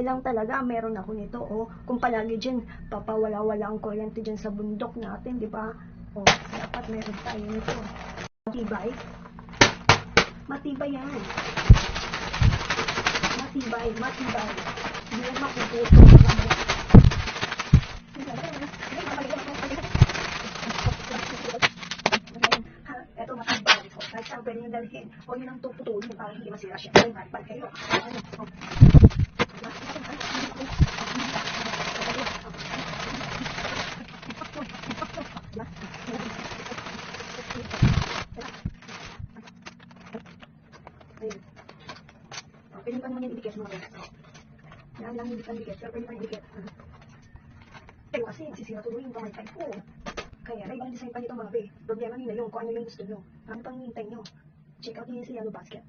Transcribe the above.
lang talaga, meron ako nito, oh. Kung palagi dyan, papawala-wala ang kuryente dyan sa bundok natin, di ba? Oh, dapat meron tayo nito. Matibay. Matibay yan. Matibay. Hindi yan mapuputo. Ito matibay. Kahit saan pwede nyo dalhin. O yun ang tuputulin para hindi masira siya. Ay, maripal kayo. Pwede pa naman yung idikit mga best. Yan lang hindi pan dikit, pero pwede pa yung idikit. Pero kasi, sisira tuloy yung kamay ko. Kaya, may ibang design pa nito mga be. Problema nyo na yun, kung ano yung gusto nyo. Ano pang hintay nyo? Check out nyo yung sa Yellow Basket.